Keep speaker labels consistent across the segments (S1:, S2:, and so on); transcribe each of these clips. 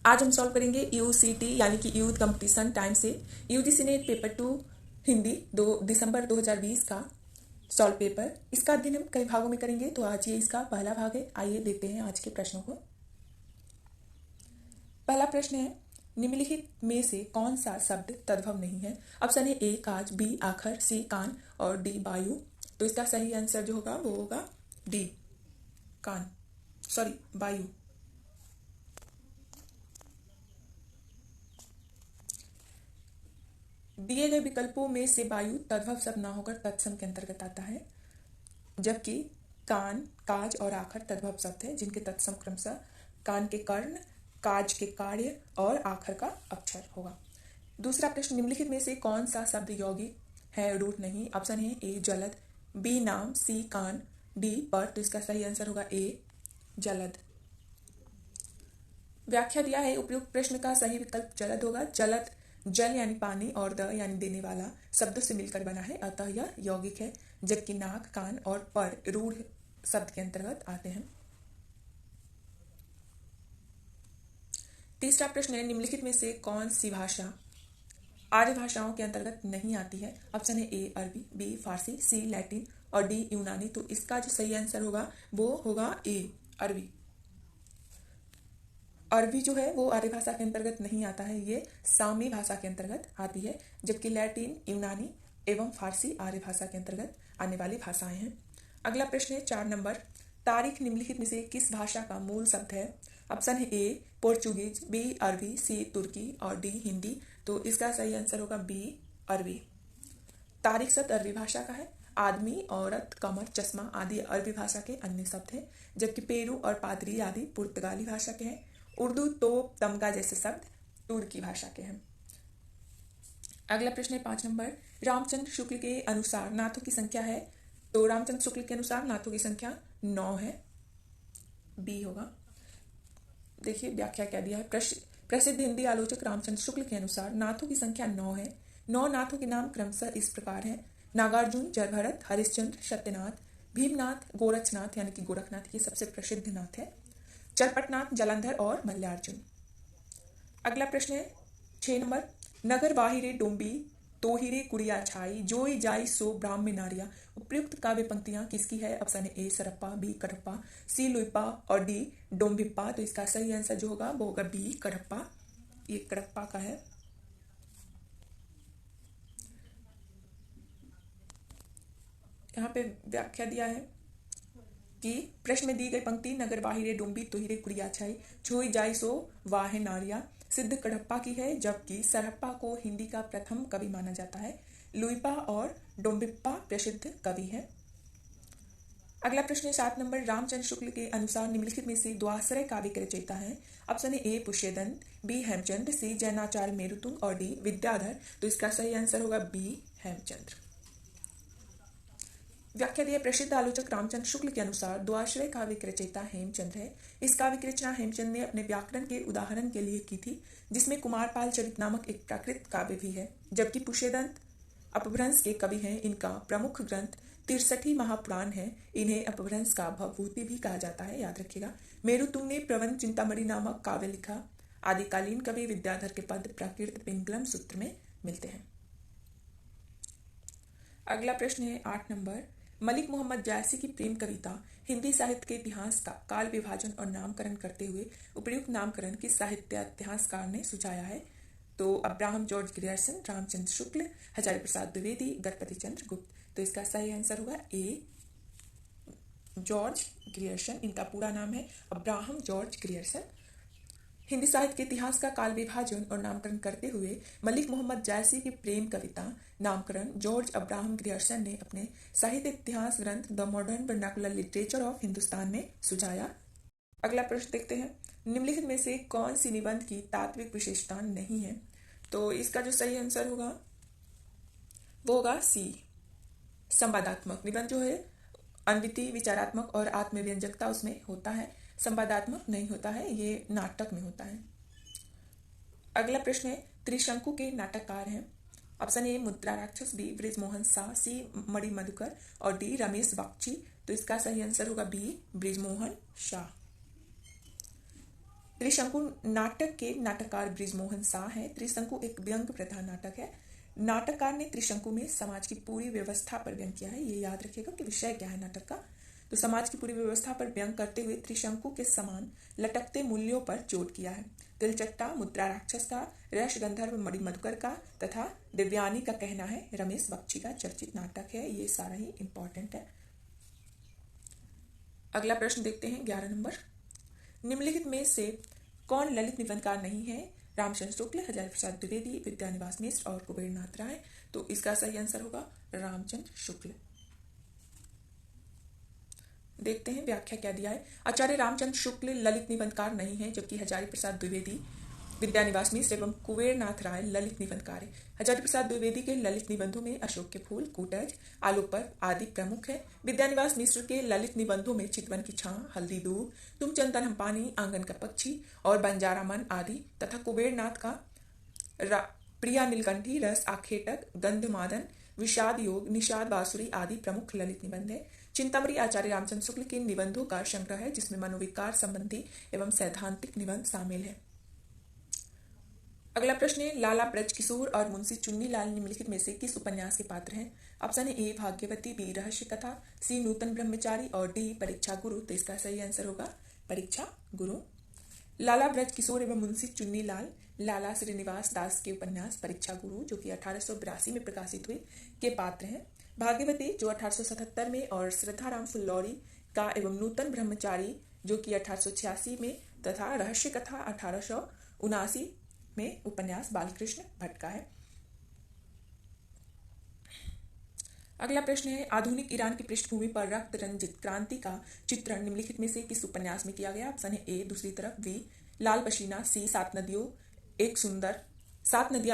S1: आज हम सॉल्व करेंगे यूसीटी यानी कि यूथ कंपटीशन टाइम से यूजीसी ने पेपर 2 हिंदी 2 दिसंबर 2020 का सॉल्व पेपर। इसका अध्ययन हम कई भागों में करेंगे, तो आज ये इसका पहला भाग है। आइए देखते हैं आज के प्रश्नों को। पहला प्रश्न है, निम्नलिखित में से कौन सा शब्द तद्भव नहीं है? ऑप्शन है ए काज, बी आखर, सी कान और डी वायु। तो इसका सही आंसर जो होगा वो होगा डी कान, सॉरी वायु। दिए गए विकल्पों में से वायु तद्भव शब्द ना होकर तत्सम के अंतर्गत आता है, जबकि कान, काज और आखर तद्भव शब्द है जिनके तत्सम क्रमशः कान के कर्ण, काज के कार्य और आखर का अक्षर होगा। दूसरा प्रश्न, निम्नलिखित में से कौन सा शब्द यौगिक है रूट नहीं? ऑप्शन है ए जलद, बी नाम, सी कान, डी पर। तो इसका सही आंसर होगा ए जलद। व्याख्या दिया है, उपयुक्त प्रश्न का सही विकल्प जलद होगा। जलद जल यानी पानी और द यानी देने वाला शब्दों से मिलकर बना है, अतः यह यौगिक है, जबकि नाक, कान और पर रूढ़ शब्द के अंतर्गत आते हैं। तीसरा प्रश्न है, निम्नलिखित में से कौन सी भाषा आर्य भाषाओं के अंतर्गत नहीं आती है? ऑप्शन है ए अरबी, बी फारसी, सी लैटिन और डी यूनानी। तो इसका जो सही आंसर होगा वो होगा ए अरबी। अरबी जो है वो आर्य भाषा के अंतर्गत नहीं आता है, ये सामी भाषा के अंतर्गत आती है, जबकि लैटिन, यूनानी एवं फारसी आर्य भाषा के अंतर्गत आने वाली भाषाएं हैं। अगला प्रश्न है 4 नंबर, तारीख निम्नलिखित में से किस भाषा का मूल शब्द है? ऑप्शन है ए पोर्चुगीज, बी अरबी, सी तुर्की और डी हिंदी। तो इसका सही आंसर होगा बी अरबी। तारीख शब्द अरबी भाषा का है। आदमी, औरत, कमर, चश्मा आदि अरबी भाषा के अन्य शब्द हैं, जबकि पेरू और पादरी आदि पुर्तगाली भाषा के हैं। उर्दू, तोप, तमगा जैसे शब्द तुर्की भाषा के हैं। अगला प्रश्न है 5 नंबर, रामचंद्र शुक्ल के अनुसार नाथों की संख्या है? तो रामचंद्र शुक्ल के अनुसार नाथों की संख्या 9 है, बी होगा। देखिए व्याख्या क्या दिया है, प्रसिद्ध हिंदी आलोचक रामचंद्र शुक्ल के अनुसार नाथों की संख्या 9 है। 9 नाथों के नाम क्रमशः इस प्रकार हैं: नागार्जुन, जयभरत, हरिश्चंद्र, सत्यनाथ, भीमनाथ, गोरक्षनाथ यानी कि गोरखनाथ ये सबसे प्रसिद्ध नाथ है, चरपटनाथ, जलंधर और मल्लार्जुन। अगला प्रश्न है 6 नंबर, नगर बाहिरे डोंबी तोहिरे कुड़िया छाई जोई जाई सो ब्राह्म नारिया। उपयुक्त काव्य पंक्तियां किसकी है? ऑप्शन है ए सरप्पा, बी कडप्पा, सी लुइपा और डी डोंबिप्पा। तो इसका सही आंसर जो होगा वो होगा बी कडप्पा, ये कडप्पा का है। यहाँ पे व्याख्या दिया है कि प्रश्न में दी गई पंक्ति नगर बाहिरे डोंबी तोहिरे कुड़िया छाई छोई जाई सो वाहे नारिया सिद्ध कडप्पा की है, जबकि सरहप्पा को हिंदी का प्रथम कवि माना जाता है। लुइपा और डोंबिप्पा प्रसिद्ध कवि है। अगला प्रश्न है 7 नंबर, रामचंद्र शुक्ल के अनुसार निम्नलिखित में से द्वाश्रय काव्य के रचयिता हैं? ऑप्शन है ए पुष्यदंत, बी हेमचंद्र, सी जैनाचार्य मेरुतुंग और डी विद्याधर। तो इसका सही आंसर होगा बी हेमचंद्र। व्याख्या दिए, प्रसिद्ध आलोचक रामचंद्र शुक्ल के अनुसार द्वाश्रय काव्य की रचयिता हेमचंद्र है। इस काव्य की रचना हेमचंद्र ने अपने व्याकरण के उदाहरण के लिए की थी, जिसमें कुमारपाल चरित नामक एक प्राकृत काव्य भी है, जबकि पुष्यदंत अपभ्रंश के कवि हैं। इनका प्रमुख ग्रंथ 63 महापुराण है। इन्हें अपभ्रंश का भवभूति भी कहा जाता है, याद रखिएगा। मेरुतुंग ने प्रबंध चिंतामणि नामक काव्य लिखा। आदिकालीन कवि विद्याधर के पद प्राकृत पिंगलम सूत्र में मिलते हैं। अगला प्रश्न है 8 नंबर, मलिक मोहम्मद जायसी की प्रेम कविता हिंदी साहित्य के इतिहास का काल विभाजन और नामकरण करते हुए उपयुक्त नामकरण किस साहित्य इतिहासकार ने सुझाया है? तो Abraham George Grierson, Ramchandra Shukla, Hazari Prasad Dwivedi, Ganpati चंद्र गुप्त। तो इसका सही आंसर होगा ए जॉर्ज ग्रियर्सन। इनका पूरा नाम है अब्राहम जॉर्ज ग्रियर्सन। हिंदी साहित्य के इतिहास का काल विभाजन और नामकरण करते हुए मलिक मोहम्मद जायसी की प्रेम कविता नामकरण जॉर्ज अब्राहम ग्रियर्सन ने अपने साहित्य इतिहास ग्रंथ the modern vernacular literature of Hindustan में सुझाया। अगला प्रश्न देखते हैं, निम्नलिखित में से कौन सी निबंध की तात्विक विशेषता नहीं है? तो इसका जो सही आंसर होगा वो होगा सी संवादात्मक। निबंध जो है अनविति, विचारात्मक और आत्मव्यंजकता उसमें होता है, संवादात्मक नहीं होता है, ये नाटक में होता है। अगला प्रश्न है, त्रिशंकु के नाटककार हैं? ऑप्शन ए मुद्रा राक्षस, बी ब्रिजमोहन शाह, सी मणि मधुकर और डी रमेश बख्शी। तो इसका सही आंसर होगा बी ब्रिजमोहन शाह। त्रिशंकु नाटक के नाटककार बृजमोहन शाह हैं। त्रिशंकु एक व्यंग प्रधान नाटक है। नाटककार ने त्रिशंकु में समाज की पूरी व्यवस्था पर व्यंग किया है। ये याद रखिएगा कि विषय क्या है नाटक का। तो समाज की पूरी व्यवस्था पर व्यंग करते हुए त्रिशंकु के समान लटकते मूल्यों पर जोर किया है। तिलचट्टा, मुद्रा राक्षस का, रस गंधर्व मणि मधुकर का तथा दिव्यानी का कहना है रमेश बख्शी का चर्चित नाटक है। ये सारा ही इंपॉर्टेंट है। अगला प्रश्न देखते हैं 11 नंबर। निम्नलिखित में से कौन ललित निबंधकार नहीं है? रामचंद्र शुक्ल, हजारी प्रसाद द्विवेदी, विद्यानिवास मिश्र और कुबेरनाथ राय। तो इसका सही आंसर होगा रामचंद्र शुक्ल। देखते हैं व्याख्या क्या दिया है। आचार्य रामचंद्र शुक्ल ललित निबंधकार नहीं है, जबकि हजारी प्रसाद द्विवेदी, विद्यानिवास मिश्र एवं कुबेरनाथ राय ललित निबंधकार है। हजारी प्रसाद द्विवेदी के ललित निबंधों में अशोक के फूल, कूटज, आलोक पर्व आदि प्रमुख है। विद्यानिवास मिश्र के ललित निबंधों में चितवन की छां, हल्दी दूब, तुम चंदन हम पानी, आंगन का पक्षी और बंजारा मन आदि तथा कुबेरनाथ का प्रिया नीलकंठी, रस आखेटक, गंधमादन, विषाद योग, निषाद बांसुरी आदि प्रमुख ललित निबंध है। चिंतामणि आचार्य रामचंद्र शुक्ल के निबंधों का संग्रह है, जिसमें मनोविकार संबंधी एवं सैद्धांतिक निबंध शामिल है। अगला प्रश्न है, लाला ब्रज किशोर और मुंशी चुन्नीलाल निम्नलिखित में से किस उपन्यास के पात्र हैं? ऑप्शन है ए भाग्यवती, बी रहस्य कथा, सी नूतन ब्रह्मचारी और डी परीक्षा गुरु। तो इसका सही आंसर होगा परीक्षा गुरु। लाला ब्रज किशोर एवं मुंशी चुन्नीलाल लाला श्रीनिवास दास के उपन्यास परीक्षा गुरु, जो कि 1882 में प्रकाशित हुए, के पात्र हैं। भाग्यवती, जो 1877 में, और श्रद्धाराम फुल्लौरी का एवं नूतन ब्रह्मचारी, जो कि 1886 में, तथा रहस्य कथा 1879 में उपन्यास बालकृष्ण भट्ट का है। अगला प्रश्न है, आधुनिक ईरान की पृष्ठभूमि पर रक्त रंजित क्रांति का चित्रण निम्नलिखित में से किस उपन्यास में किया गया? ऑप्शन है ए दूसरी तरफ, बी लाल पसीना, सी सात नदियां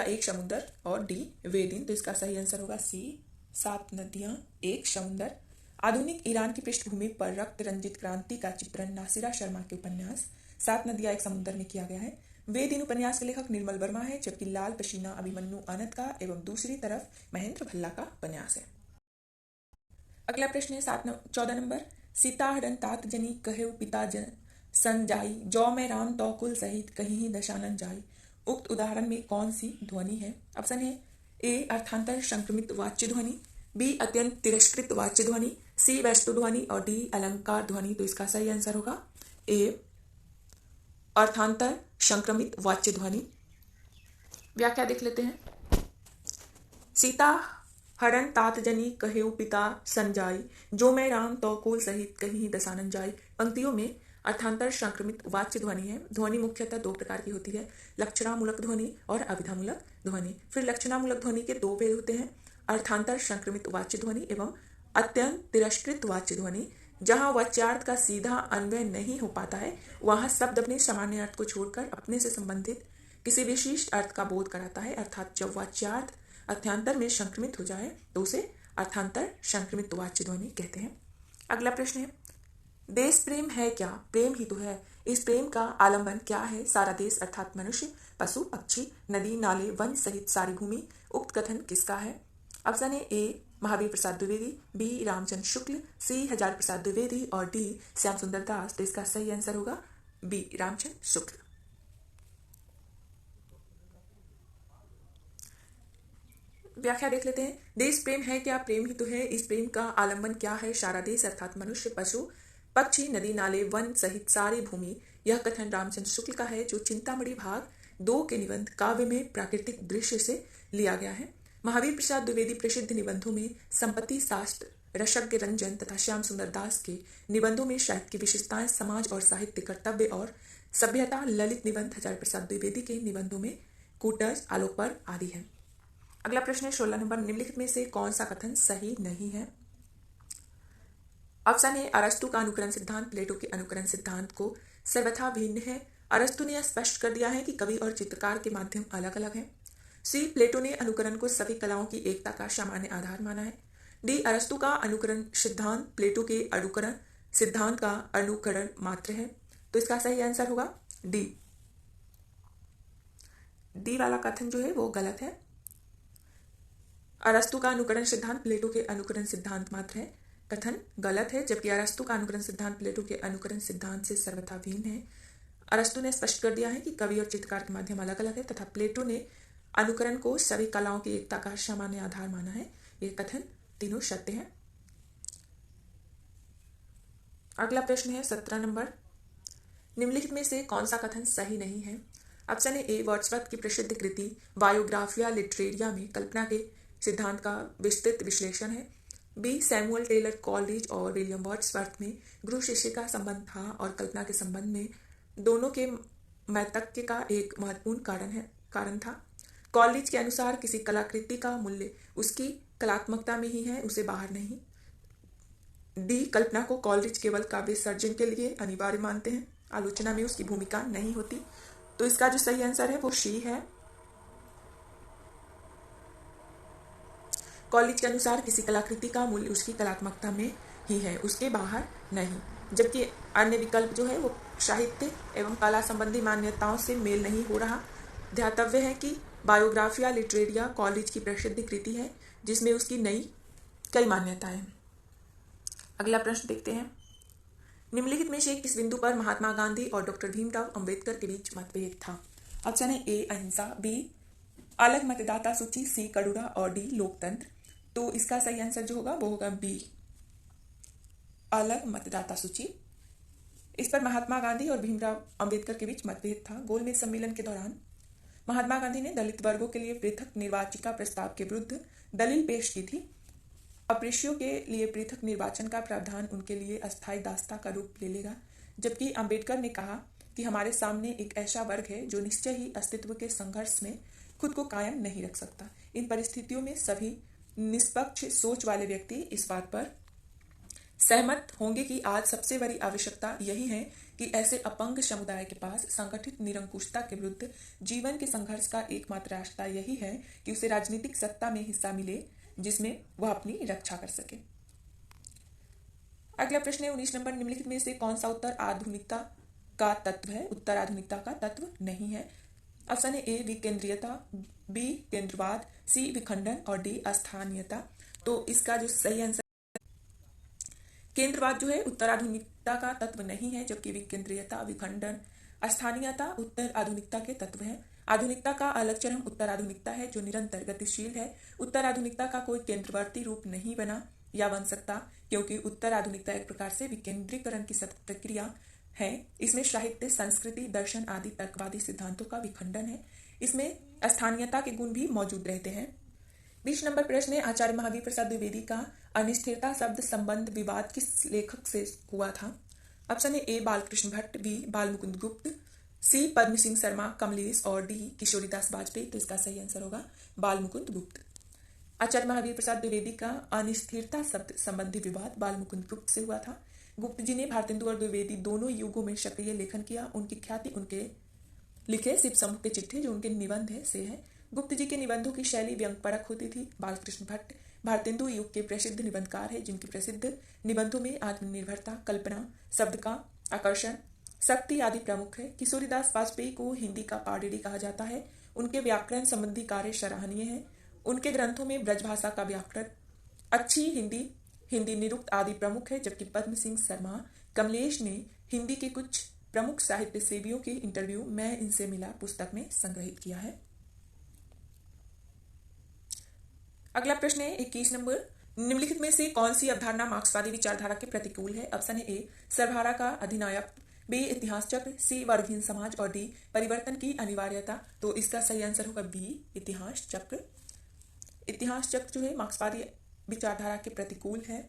S1: एक समुंदर और डी वे दिन। तो इसका सही आंसर होगा सी सात नदियां एक समुंदर। आधुनिक ईरान की पृष्ठभूमि पर रक्त रंजित क्रांति का चित्रण नासिरा शर्मा के उपन्यास सात नदियां एक समुंदर में किया गया है। वे दिन उपन्यास के लेखक निर्मल वर्मा है, जबकि लाल पसीना अभिमन्यु आनंद का एवं दूसरी तरफ महेंद्र भल्ला का उपन्यास है। अगला प्रश्न है 14 नंबर। सीता हरण तात जनी कहेउ पिता जन सन जाई, जौ में राम तो कुल सहित कहीं ही दशानन जाई। उक्त उदाहरण में कौन सी ध्वनि है? ऑप्शन है ए अर्थांतर संक्रमित वाच्य ध्वनि, बी अत्यंत तिरस्कृत वाच्य ध्वनि, सी वस्तु ध्वनि और डी अलंकार ध्वनि। तो इसका सही आंसर होगा ए अर्थांतर संक्रमित वाच्य ध्वनि। व्याख्या देख लेते हैं। सीता हरण तात जनी कहेउ पिता संजाई, जो मैं राम तो कुल सहित कहीं दशानन जाई। पंक्तियों में अर्थांतर संक्रमित वाच्य ध्वनि है। ध्वनि मुख्यतः दो प्रकार की होती है, लक्षणामूलक ध्वनि और अभिधामूलक ध्वनि। फिर लक्षणामूलक ध्वनि के दो भेद होते हैं, अर्थांतर संक्रमित वाच्य ध्वनि एवं अत्यंत तिरस्कृत वाच्य ध्वनि। जहां वाच्यार्थ का सीधा अन्वय नहीं हो पाता है, वहां शब्द अपने सामान्य अर्थ को छोड़कर अपने से संबंधित किसी विशिष्ट अर्थ का बोध कराता है। अर्थात जब वाच्यार्थ अर्थांतर में संक्रमित हो जाए तो उसे अर्थांतर संक्रमित वाच्य ध्वनि कहते हैं। अगला प्रश्न है, देश प्रेम है क्या? प्रेम ही तो है। इस प्रेम का आलंबन क्या है? सारा देश अर्थात मनुष्य, पशु, पक्षी, नदी, नाले, वन सहित सारी भूमि। उक्त कथन किसका है? ऑप्शन है ए महावीर प्रसाद द्विवेदी, बी रामचंद्र शुक्ल, सी हजारी प्रसाद द्विवेदी और डी श्याम सुंदर दास। तो इसका सही आंसर होगा बी रामचंद्र शुक्ल। व्याख्या देख लेते हैं। देश प्रेम है क्या? प्रेम ही तो है। इस प्रेम का आलंबन क्या है? सारा देश अर्थात मनुष्य, पशु, पक्षी, नदी, नाले, वन सहित सारी भूमि। यह कथन रामचंद्र शुक्ल का है, जो चिंतामणि भाग 2 के निबंध काव्य में प्राकृतिक दृश्य से लिया गया है। महावीर प्रसाद द्विवेदी प्रसिद्ध निबंधों में संपत्ति शास्त्र, रसज्ञ रंजन तथा श्याम सुंदर दास के निबंधों में साहित्य की विशेषताएं, समाज और साहित्य कर्तव्य और सभ्यता, ललित निबंध हजारी प्रसाद द्विवेदी के निबंधों में कूटज, आलोक पर्व आदि है। अगला प्रश्न है 16 नंबर। निम्नलिखित में से कौन सा कथन सही नहीं है? ऑप्शन है अरस्तु का अनुकरण सिद्धांत प्लेटो के अनुकरण सिद्धांत को सर्वथा भिन्न है। अरस्तु ने स्पष्ट कर दिया है कि कवि और चित्रकार के माध्यम अलग अलग हैं। सी प्लेटो ने अनुकरण को सभी कलाओं की एकता का सामान्य आधार माना है। डी अरस्तु का अनुकरण सिद्धांत प्लेटो के अनुकरण सिद्धांत का अनुकरण मात्र है। तो इसका सही आंसर होगा डी। डी वाला कथन जो है वो गलत है। अरस्तु का अनुकरण सिद्धांत प्लेटो के अनुकरण सिद्धांत मात्र है, कथन गलत है, जबकि अरस्तु का अनुकरण सिद्धांत प्लेटो के अनुकरण सिद्धांत से सर्वथा भिन्न है। अरस्तु ने स्पष्ट कर दिया है कि कवि और चित्रकार के माध्यम अलग अलग है तथा प्लेटो ने अनुकरण को सभी कलाओं की एकता का सामान्य आधार माना है। ये कथन तीनों सत्य हैं। अगला प्रश्न है 17 नंबर, निम्नलिखित में से कौन सा कथन सही नहीं है? ऑप्शन ए, वर्ड्सवर्थ की प्रसिद्ध कृति बायोग्राफिया लिटरेरिया में कल्पना के सिद्धांत का विस्तृत विश्लेषण है। बी, सैमुअल टेलर कॉलरिज और विलियम वर्ड्सवर्थ में गुरु शिष्य का संबंध था और कल्पना के संबंध में दोनों के मैतक्य का एक महत्वपूर्ण कारण था। कॉलरिज के अनुसार किसी कलाकृति का मूल्य उसकी कलात्मकता में ही है, उसे बाहर नहीं। डी, कल्पना को कॉलरिज केवल काव्य सर्जन के लिए अनिवार्य मानते हैं, आलोचना में उसकी भूमिका नहीं होती। तो इसका जो सही आंसर है वो सी है। कॉलरिज के अनुसार किसी कलाकृति का मूल्य उसकी कलात्मकता में ही है, उसके बाहर नहीं। जबकि अन्य विकल्प जो है वो साहित्य एवं कला संबंधी मान्यताओं से मेल नहीं हो रहा। ध्यातव्य है कि बायोग्राफिया लिटरेरिया कॉलरिज की प्रसिद्ध कृति है जिसमें उसकी कई मान्यताएं हैं। अगला प्रश्न देखते हैं, निम्नलिखित में से किस बिंदु पर महात्मा गांधी और डॉक्टर भीमराव अंबेडकर के बीच मतभेद था? ऑप्शन है ए, अहिंसा, बी, अलग मतदाता सूची, सी, कड़ूरा और डी, लोकतंत्र। तो इसका सही आंसर जो होगा वो होगा बी, अलग मतदाता सूची। इस पर महात्मा गांधी और भीमराव अंबेडकर के बीच मतभेद था। गोलमेज सम्मेलन के दौरान महात्मा गांधी ने दलित वर्गों के लिए पृथक निर्वाचिका प्रस्ताव के विरुद्ध दलील पेश की थी। अस्पृश्यों के लिए पृथक निर्वाचन का प्रावधान उनके लिए अस्थायी दास्ता का रूप ले लेगा, जबकि अंबेडकर ने कहा कि हमारे सामने एक ऐसा वर्ग है जो निश्चय ही अस्तित्व के संघर्ष में खुद को कायम नहीं रख सकता। इन परिस्थितियों में सभी निष्पक्ष सोच वाले व्यक्ति इस बात पर सहमत होंगे कि आज सबसे बड़ी आवश्यकता यही है कि ऐसे अपंग समुदाय के पास संगठित निरंकुशता के विरुद्ध जीवन के संघर्ष का एकमात्र रास्ता यही है कि उसे राजनीतिक सत्ता में हिस्सा मिले जिसमें वह अपनी रक्षा कर सके। अगला प्रश्न है 19 नंबर, निम्नलिखित में से कौन सा उत्तर आधुनिकता का तत्व है? उत्तर आधुनिकता का तत्व नहीं है। ऑप्शन है ए, विकेंद्रीयता, बी, केंद्रवाद, सी, विखंडन और डी, अस्थानीयता। तो इसका जो सही आंसर, केंद्रवाद जो है उत्तर आधुनिकता का तत्व नहीं है, जबकि विकेंद्रीयता, विखंडन, अस्थानीयता उत्तर आधुनिकता के तत्व है। आधुनिकता का अलग चरम उत्तर आधुनिकता है जो निरंतर गतिशील है। उत्तर आधुनिकता का कोई केंद्रवर्ती रूप नहीं बना या बन सकता, क्योंकि उत्तर आधुनिकता एक प्रकार से विकेंद्रीकरण की सतत प्रक्रिया है। इसमें साहित्य, संस्कृति, दर्शन आदि तर्कवादी सिद्धांतों का विखंडन है। इसमें अस्थानीयता के गुण भी मौजूद रहते हैं। 20 नंबर प्रश्न है, आचार्य महावीर प्रसाद द्विवेदी का अनिश्चितता शब्द संबंध विवाद किस लेखक से हुआ था? ऑप्शन है ए, बालकृष्ण भट्ट, बी, बालमुकुंद गुप्त, सी, पद्म सिंह शर्मा कमलेश और डी, किशोरीदास वाजपेयी। तो इसका सही आंसर होगा बालमुकुंद गुप्त। आचार्य महावीर प्रसाद द्विवेदी का अनिस्थिरता शब्द संबंधी विवाद बालमुकुंद गुप्त से हुआ था। गुप्त जी ने भारतेंदु और द्विवेदी दोनों युगों में सक्रिय लेखन किया। उनकी ख्याति उनके लिखे शिव समूह के चिट्ठे जो उनके निबंध है से है। गुप्त जी के निबंधों की शैली व्यंग्यपरक होती थी। बालकृष्ण भट्ट भारतेंदु युग के प्रसिद्ध निबंधकार है, जिनके प्रसिद्ध निबंधों में आत्मनिर्भरता, कल्पना, शब्द का आकर्षण, शक्ति आदि प्रमुख है। किशोरीदास वाजपेयी को हिंदी का पाडेड़ी कहा जाता है। उनके व्याकरण संबंधी कार्य सराहनीय है। उनके ग्रंथों में ब्रजभाषा का व्याकरण, अच्छी हिंदी, हिंदी निरुक्त आदि प्रमुख है। जबकि पद्म सिंह शर्मा कमलेश ने हिंदी के कुछ प्रमुख साहित्य सेवियों के इंटरव्यू मैं इनसे मिला पुस्तक में संग्रहित किया है। अगला प्रश्न है 21 नंबर, निम्नलिखित में से कौन सी अवधारणा मार्क्सवादी विचारधारा के प्रतिकूल है? ऑप्शन है ए, सर्वहारा का अधिनायक, बी, इतिहास चक्र, सी, वर्गहीन समाज और डी, परिवर्तन की अनिवार्यता। तो इसका सही आंसर होगा बी, इतिहास चक्र। इतिहास चक्र जो है मार्क्सवादी विचारधारा के प्रतिकूल है,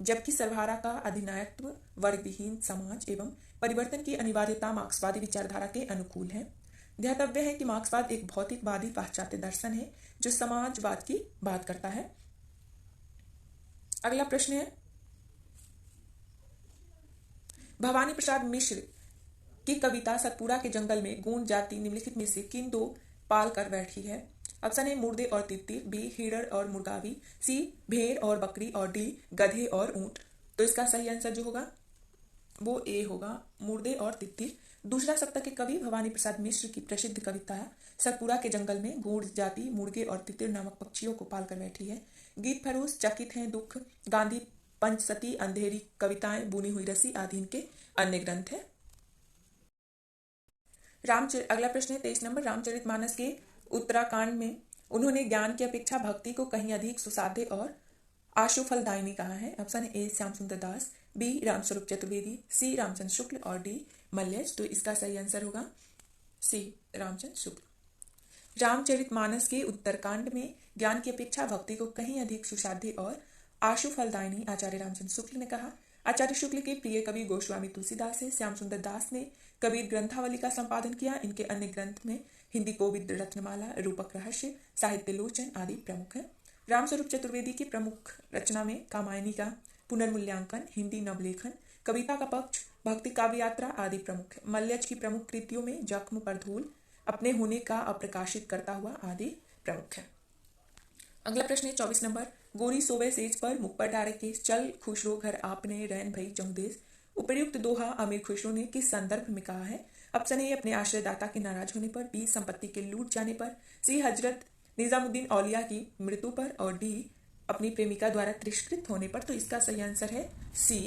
S1: जबकि सर्वहारा का अधिनायकत्व, वर्गविहीन समाज एवं परिवर्तन की अनिवार्यता मार्क्सवादी विचारधारा के अनुकूल है। ध्यातव्य है कि मार्क्सवाद एक भौतिकवादी पाश्चात्य दर्शन है जो समाजवाद की बात करता है। अगला प्रश्न है, भवानी प्रसाद मिश्र की कविता सतपुरा के जंगल में गूंज जाती निम्नलिखित में से किन दो पाल कर बैठी है? ऑप्शन है मुर्दे और तित्तिर, बी, हिरण और मुर्गावी, सी, भेड़ और बकरी और डी, गधे और ऊंट। तो इसका सही आंसर जो होगा वो ए होगा, मुर्दे और तित्तिर। दूसरा शतक के कवि भवानी प्रसाद मिश्र की प्रसिद्ध कविता सतपुरा के जंगल में गूंज जाती मुर्गे और तितिर नामक पक्षियों को पालकर बैठी है। गीत फरोश, चकित हैं दुख, गांधी, पंचसती, अंधेरी कविताएं, बुनी हुई रस्सी आदि इनके अन्य ग्रंथ है। अगला प्रश्न है 23 नंबर। रामचरितमानस के उत्तराकांड में उन्होंने ज्ञान की अपेक्षा भक्ति को कहीं अधिक सुसाध्य और आशुफलदायिनी कहा है। ऑप्शन ए श्याम सुंदर दास, बी रामस्वरूप चतुर्वेदी, सी रामचंद्र शुक्ल और डी मल्लेश। तो इसका सही आंसर होगा सी रामचंद्र शुक्ल। रामचरितमानस के उत्तरकांड में ज्ञान की अपेक्षा भक्ति को कहीं अधिक सुसाध्य और आशुफलदायिनी आचार्य रामचंद्र शुक्ल ने कहा। आचार्य शुक्ल के प्रिय कवि गोस्वामी तुलसीदास है। श्याम सुंदर दास ने कबीर ग्रंथावली का संपादन किया। इनके अन्य ग्रंथ में हिंदी कोविद रत्नमाला, रूपक रहस्य, साहित्य लोचन आदि प्रमुख है। रामस्वरूप चतुर्वेदी की प्रमुख रचना में कामायनी का पुनर्मूल्यांकन, हिंदी नवलेखन, कविता का पक्ष, भक्ति काव्य यात्रा आदि प्रमुख है। मल्यज की प्रमुख कृतियों में जख्म पर धूल, अपने होने का अप्रकाशित करता हुआ आदि प्रमुख है। अगला प्रश्न है 24 नंबर। गोरी सोवे सेज पर मुख पर डारे केस, चल खुशरो घर आपने रैन भई चौदेश। उपर्युक्त दोहा अमीर खुशरो ने किस संदर्भ में कहा है। ऑप्शन ए अपने आश्रयदाता के नाराज होने पर, बी संपत्ति के लूट जाने पर, सी हजरत निजामुद्दीन औलिया की मृत्यु पर और डी अपनी प्रेमिका द्वारा तिरस्कृत होने पर। तो इसका सही आंसर है सी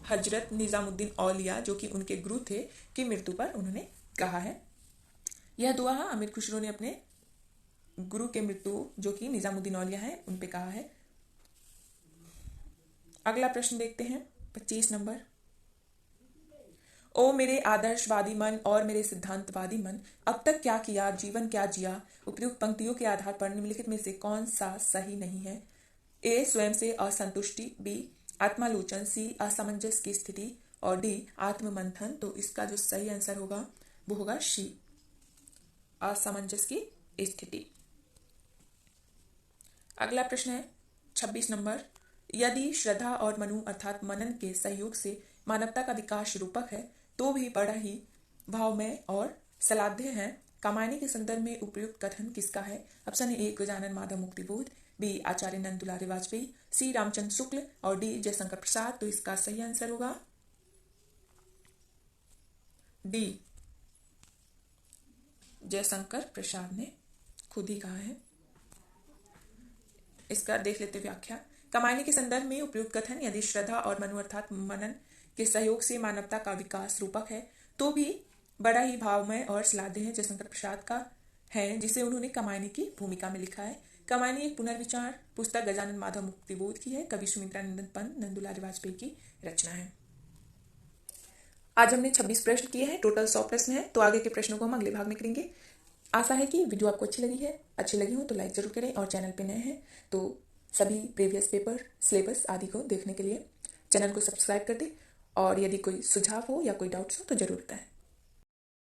S1: हजरत निजामुद्दीन औलिया, जो कि उनके गुरु थे, की मृत्यु पर उन्होंने कहा है। यह दुआ अमीर खुसरो ने अपने गुरु के मृत्यु, जो कि निजामुद्दीन औलिया है, उन पे कहा है। अगला प्रश्न देखते हैं 25 नंबर। ओ मेरे आदर्शवादी मन और मेरे सिद्धांतवादी मन, अब तक क्या किया, जीवन क्या जिया। उपयुक्त पंक्तियों के आधार पर निम्नलिखित में से कौन सा सही नहीं है। ए स्वयं से असंतुष्टि, बी आत्मालोचन, सी असमंजस की स्थिति और डी आत्ममंथन। तो इसका जो सही आंसर होगा वो होगा सी असमंजस की स्थिति। अगला प्रश्न है 26 नंबर। यदि श्रद्धा और मनु अर्थात मनन के सहयोग से मानवता का विकास रूपक है तो भी बड़ा ही भावमय और सलाध्य है। कामायनी के संदर्भ में उपयुक्त कथन किसका है। Option A Gajanan Madhav Muktibodh, B Acharya Nand Dulare Vajpayee, सी रामचंद्र शुक्ल और डी जयशंकर प्रसाद। तो इसका सही आंसर होगा डी जयशंकर प्रसाद ने खुद ही कहा है। इसका देख लेते व्याख्या। कामायनी के संदर्भ में उपयुक्त कथन, यदि श्रद्धा और मनु अर्थात मनन के सहयोग से मानवता का विकास रूपक है तो भी बड़ा ही भावमय और श्लाघ्य है, जयशंकर प्रसाद का है, जिसे उन्होंने कामायनी की भूमिका में लिखा है। कामायनी एक पुनर्विचार पुस्तक गजानन माधव मुक्तिबोध की है, कवि सुमित्रा नंदन पंत नंद दुलारे वाजपेयी की रचना है। आज हमने 26 प्रश्न किए हैं, टोटल 100 प्रश्न है। तो आगे के प्रश्नों को हम अगले भाग में करेंगे। आशा है कि वीडियो आपको अच्छी लगी हो तो लाइक जरूर करें, और चैनल पे नए हैं तो सभी प्रीवियस पेपर, सिलेबस आदि को देखने के लिए चैनल को सब्सक्राइब कर दें, और यदि कोई सुझाव हो या कोई डाउट्स हो तो जरूर बताएं।